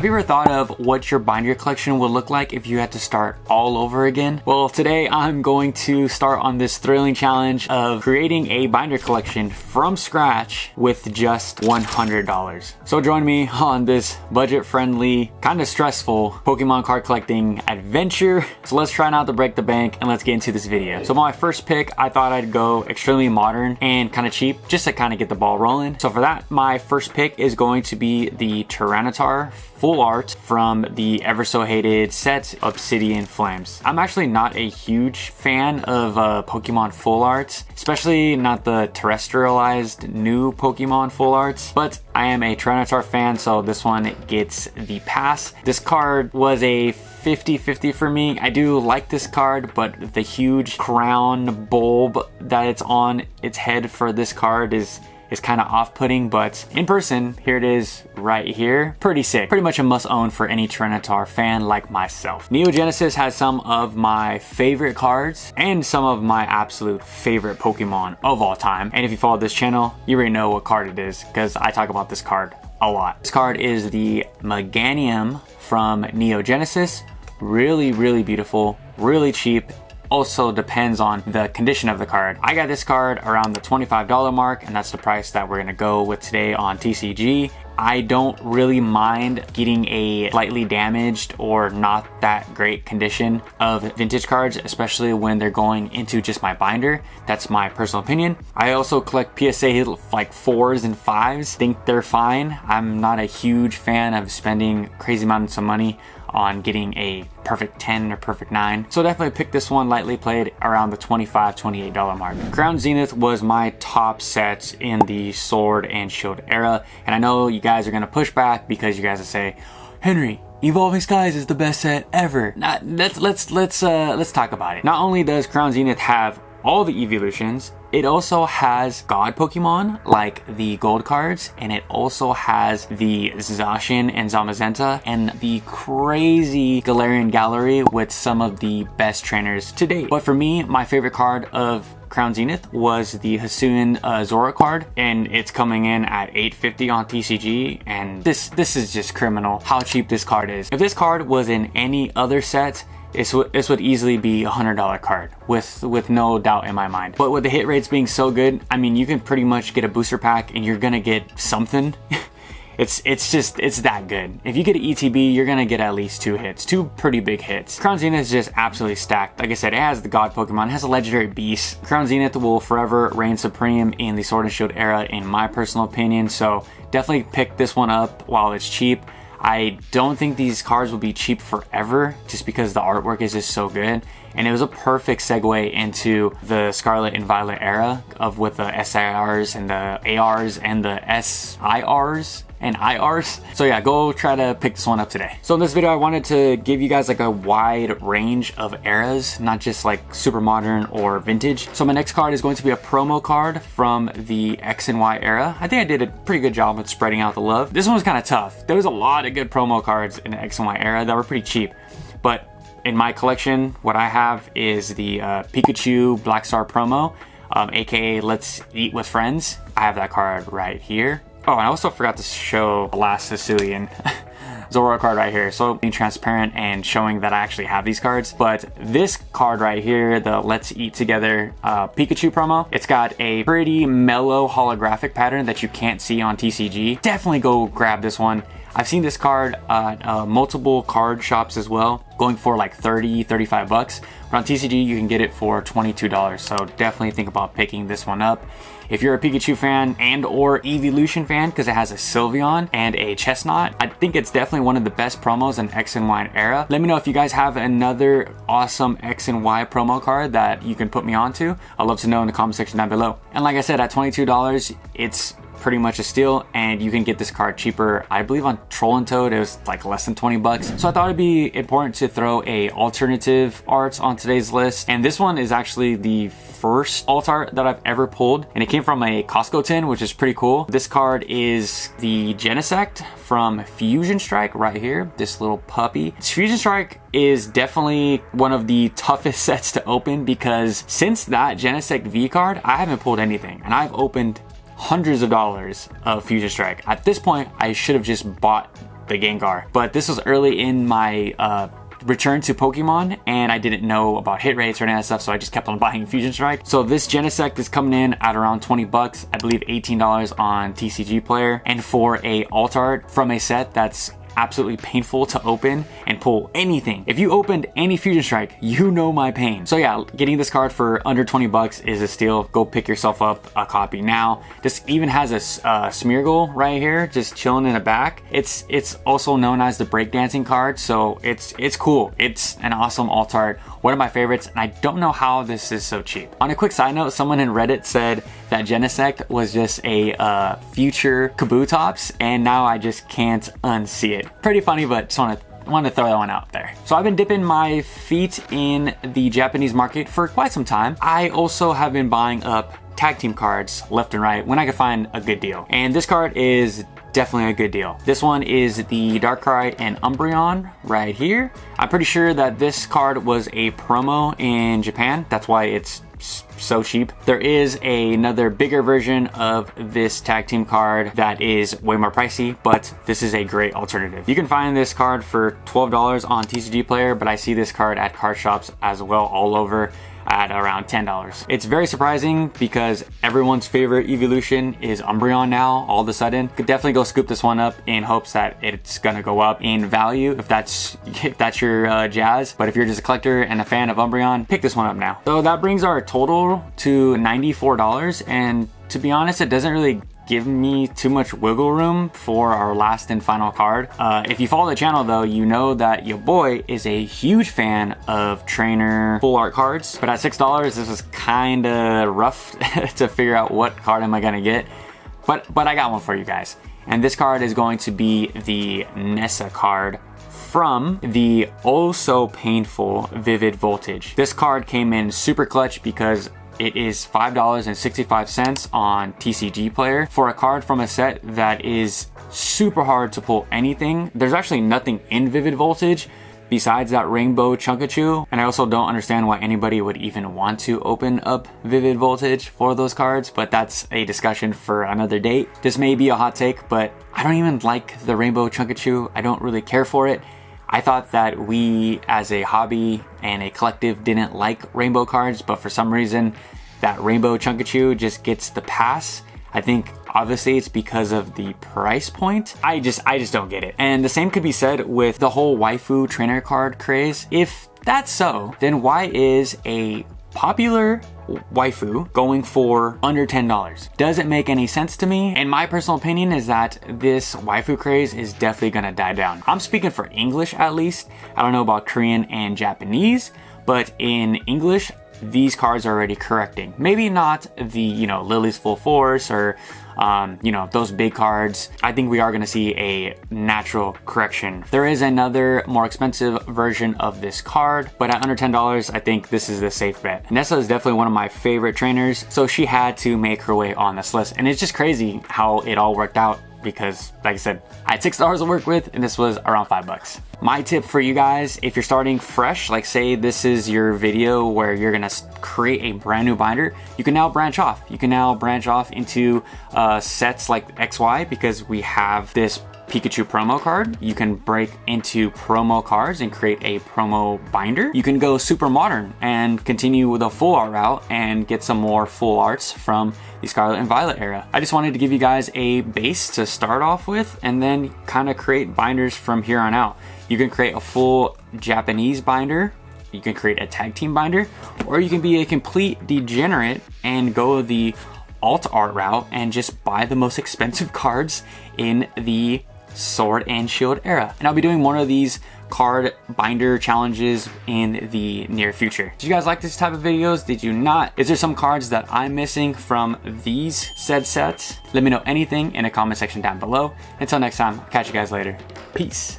you ever thought of what your binder collection would look like if you had to start all over again? Well, today I'm going to start on this thrilling challenge of creating a binder collection from scratch with just $100. So join me on this budget-friendly, kind of stressful Pokemon card collecting adventure. So let's try not to break the bank and let's get into this video. So my first pick, I thought I'd go extremely modern and kind of cheap just to kind of get the ball rolling. So for that, my first pick is going to be the Tyranitar full art from the ever so hated set Obsidian Flames. I'm actually not a huge fan of Pokemon full arts, especially not the terrestrialized new Pokemon full arts, but I am a Tyranitar fan, so this one gets the pass. This card was a 50-50 for me. I do like this card, but the huge crown bulb that it's on its head for this card is kind of off-putting, but in person, here it is right here. Pretty sick. Pretty much a must-own for any Tyranitar fan like myself. Neo Genesis has some of my favorite cards and some of my absolute favorite Pokemon of all time. And if you follow this channel, you already know what card it is because I talk about this card a lot. This card is the Meganium from Neo Genesis. Really, really beautiful, really cheap. Also depends on the condition of the card. I got this card around the $25 mark, and that's the price that we're gonna go with today on TCG. I don't really mind getting a slightly damaged or not that great condition of vintage cards, especially when they're going into just my binder. That's my personal opinion. I also collect PSA like 4s and 5s. Think they're fine. I'm not a huge fan of spending crazy amounts of money on getting a perfect 10 or perfect 9. So definitely pick this one lightly played around the $25-$28 mark. Crown Zenith was my top set in the Sword and Shield era. And I know you guys are gonna push back because you guys will say, Henry, Evolving Skies is the best set ever. Let's talk about it. Not only does Crown Zenith have all the evolutions, it also has God Pokemon like the gold cards, and it also has the Zacian and Zamazenta and the crazy Galarian Gallery with some of the best trainers to date. But for me, my favorite card of Crown Zenith was the Hisuian Zora card, and it's coming in at $850 on TCG, and this is just criminal how cheap this card is. If this card was in any other set, this would easily be a $100 card with no doubt in my mind. But with the hit rates being so good, I mean, you can pretty much get a booster pack and you're gonna get something. It's that good. If you get an ETB, you're gonna get at least 2 hits, 2 pretty big hits. Crown Zenith is just absolutely stacked. Like I said, it has the God Pokemon, it has a legendary beast. Crown Zenith will forever reign supreme in the Sword and Shield era, in my personal opinion. So definitely pick this one up while it's cheap. I don't think these cards will be cheap forever just because the artwork is just so good. And it was a perfect segue into the Scarlet and Violet era of with the SIRs and the ARs and the SIRs and IRs. So yeah, go try to pick this one up today. So in this video, I wanted to give you guys like a wide range of eras, not just like super modern or vintage. So my next card is going to be a promo card from the X and Y era. I think I did a pretty good job with spreading out the love. This one was kind of tough. There was a lot of good promo cards in the X and Y era that were pretty cheap, but in my collection, what I have is the Pikachu Black Star promo, aka Let's Eat with Friends. I have that card right here. Oh, and I also forgot to show the last Sicilian Zora card right here. So being transparent and showing that I actually have these cards. But this card right here, the Let's Eat Together Pikachu promo, it's got a pretty mellow holographic pattern that you can't see on TCG. Definitely go grab this one. I've seen this card at multiple card shops as well, going for like 30, 35 bucks. But on TCG, you can get it for $22. So definitely think about picking this one up. If you're a Pikachu fan and or Evolution fan, because it has a Sylveon and a Chestnut, I think it's definitely one of the best promos in X and Y era. Let me know if you guys have another awesome X and Y promo card that you can put me onto. I'd love to know in the comment section down below. And like I said, at $22, it's pretty much a steal, and you can get this card cheaper. I believe on Troll and Toad it was like less than 20 bucks. So I thought it'd be important to throw a alternative art on today's list, and this one is actually the first alt art that I've ever pulled, and it came from a Costco tin, which is pretty cool. This card is the Genesect from Fusion Strike right here, this little puppy. Fusion Strike is definitely one of the toughest sets to open because since that Genesect V card, I haven't pulled anything, and I've opened hundreds of dollars of Fusion Strike. At this point, I should have just bought the Gengar. But this was early in my return to Pokemon, and I didn't know about hit rates or any of that stuff, so I just kept on buying Fusion Strike. So this Genesect is coming in at around 20 bucks, I believe $18 on TCG Player, and for a alt art from a set that's absolutely painful to open and pull anything. If you opened any Fusion Strike, you know my pain. So yeah, getting this card for under 20 bucks is a steal. Go pick yourself up a copy now. This even has a Smeargle right here, just chilling in the back. It's also known as the breakdancing card, so it's cool. It's an awesome alt art, one of my favorites, and I don't know how this is so cheap. On a quick side note, someone in Reddit said that Genesect was just a future Kabutops, and now I just can't unsee it. Pretty funny, but just want to throw that one out there. So I've been dipping my feet in the Japanese market for quite some time. I also have been buying up tag team cards left and right when I could find a good deal. And this card is definitely a good deal. This one is the Darkrai and Umbreon right here. I'm pretty sure that this card was a promo in Japan. That's why it's so cheap. There is another bigger version of this tag team card that is way more pricey, but this is a great alternative. You can find this card for $12 on TCG Player, but I see this card at card shops as well all over at around $10. It's very surprising because everyone's favorite evolution is Umbreon now all of a sudden. Could definitely go scoop this one up in hopes that it's gonna go up in value if that's your jazz. But if you're just a collector and a fan of Umbreon, pick this one up now. So that brings our total to $94, and to be honest, it doesn't really give me too much wiggle room for our last and final card. If you follow the channel though, you know that your boy is a huge fan of trainer full art cards, but at $6 this is kind of rough to figure out what card am I gonna get, but I got one for you guys, and this card is going to be the Nessa card from the oh so painful Vivid Voltage. This card came in super clutch because it is $5.65 on TCG Player for a card from a set that is super hard to pull anything. There's actually nothing in Vivid Voltage besides that Rainbow Chunkachu, and I also don't understand why anybody would even want to open up Vivid Voltage for those cards, but that's a discussion for another date. This may be a hot take, but I don't even like the Rainbow Chunkachu. I don't really care for it. I thought that we as a hobby and a collective didn't like rainbow cards, but for some reason that Rainbow Chunkachu just gets the pass. I think obviously it's because of the price point. I just don't get it. And the same could be said with the whole waifu trainer card craze. If that's so, then why is a popular waifu going for under $10? Doesn't make any sense to me, and my personal opinion is that this waifu craze is definitely gonna die down. I'm speaking for English at least. I don't know about Korean and Japanese, but in English these cards are already correcting. Maybe not the, you know, Lily's Full Force or you know, those big cards. I think we are going to see a natural correction. There is another more expensive version of this card, but at under $10, I think this is the safe bet. Nessa is definitely one of my favorite trainers, so she had to make her way on this list. And it's just crazy how it all worked out because, like I said, I had $6 to work with, and this was around $5. My tip for you guys, if you're starting fresh, like say this is your video where you're gonna create a brand new binder, you can now branch off. You can now branch off into sets like XY because we have this Pikachu promo card. You can break into promo cards and create a promo binder. You can go super modern and continue with a full art route and get some more full arts from the Scarlet and Violet era. I just wanted to give you guys a base to start off with and then kind of create binders from here on out. You can create a full Japanese binder, you can create a tag team binder, or you can be a complete degenerate and go the alt art route and just buy the most expensive cards in the Sword and Shield era. And I'll be doing one of these card binder challenges in the near future. Did you guys like this type of videos? Did you not? Is there some cards that I'm missing from these said sets? Let me know anything in the comment section down below. Until next time, I'll catch you guys later. Peace.